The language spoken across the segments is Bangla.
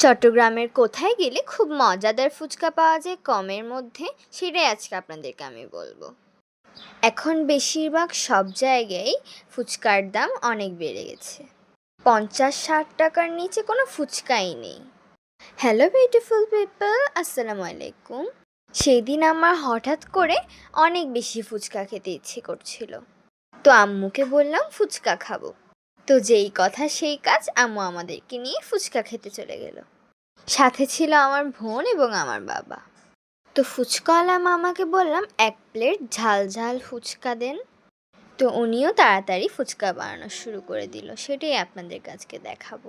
চট্টগ্রামের কোথায় গেলে খুব মজাদার ফুচকা পাওয়া যায় কমের মধ্যে, সেটাই আজকে আপনাদেরকে আমি বলবো। এখন বেশিরভাগ সব জায়গায় ফুচকার দাম অনেক বেড়ে গেছে। 50-60 টাকার নিচে কোনো ফুচকাই নেই। হ্যালো বিউটিফুল পিপল, আসসালামু আলাইকুম। সেই দিন আমার হঠাৎ করে অনেক বেশি ফুচকা খেতে ইচ্ছে করছিল, তো আম্মুকে বললাম ফুচকা খাবো। তো যেই কথা সেই কাজ, আম্মু আমাদেরকে নিয়ে ফুচকা খেতে চলে গেল। সাথে ছিল আমার বোন এবং আমার বাবা। তো ফুচকাওয়ালা মামাকে বললাম 1 প্লেট ঝাল ঝাল ফুচকা দেন। তো উনিও তাড়াতাড়ি ফুচকা বানানো শুরু করে দিল, সেটাই আপনাদের কাছকে দেখাবো।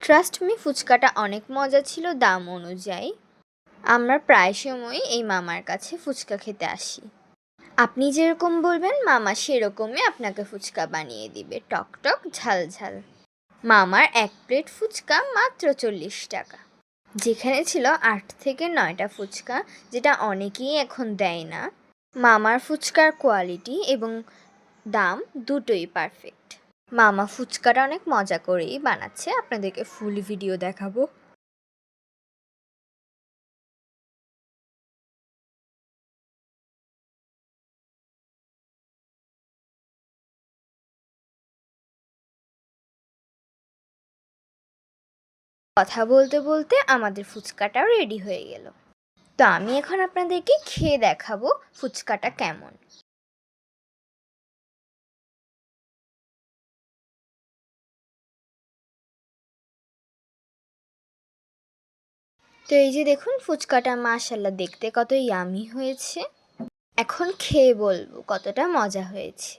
ট্রাস্ট মি, ফুচকাটা অনেক মজা ছিল দাম অনুযায়ী। আমরা প্রায় সময় এই মামার কাছে ফুচকা খেতে আসি। আপনি যেরকম বলবেন মামা সেরকমই আপনাকে ফুচকা বানিয়ে দিবে, টক টক ঝাল ঝাল। মামার 1 প্লেট ফুচকা মাত্র 40 টাকা, যেখানে ছিল 8 থেকে 9টা ফুচকা, যেটা অনেকেই এখন দেয় না। মামার ফুচকার কোয়ালিটি এবং দাম দুটোই পারফেক্ট। মামা ফুচকাটা অনেক মজা করেই বানাচ্ছে, আপনাদেরকে ফুল ভিডিও দেখাবো। কথা বলতে বলতে আমাদের ফুচকাটাও রেডি হয়ে গেল। তো আমি এখন আপনাদেরকে খেয়ে দেখাবো ফুচকাটা কেমন। তো এই যে দেখুন ফুচকাটা, মাশাআল্লাহ দেখতে কত ইয়ামি হয়েছে। এখন খেয়ে বলবো কতটা মজা হয়েছে।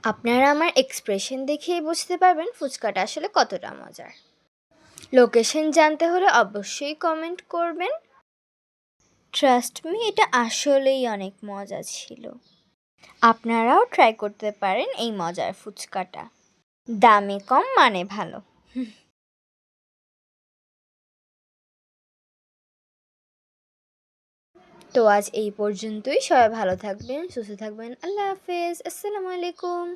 আপনারা আমার এক্সপ্রেশন দেখেই বুঝতে পারবেন ফুচকাটা আসলে কতটা মজার। লোকেশন জানতে হলে অবশ্যই কমেন্ট করবেন। ট্রাস্ট মি, এটা আসলেই অনেক মজা ছিল। আপনারাও ট্রাই করতে পারেন এই মজার ফুচকাটা। দামে কম মানে ভালো। তো আজ এই পর্যন্তই। সবাই ভালো থাকবেন, সুস্থ থাকবেন। আল্লাহ হাফেজ, আসসালামু আলাইকুম।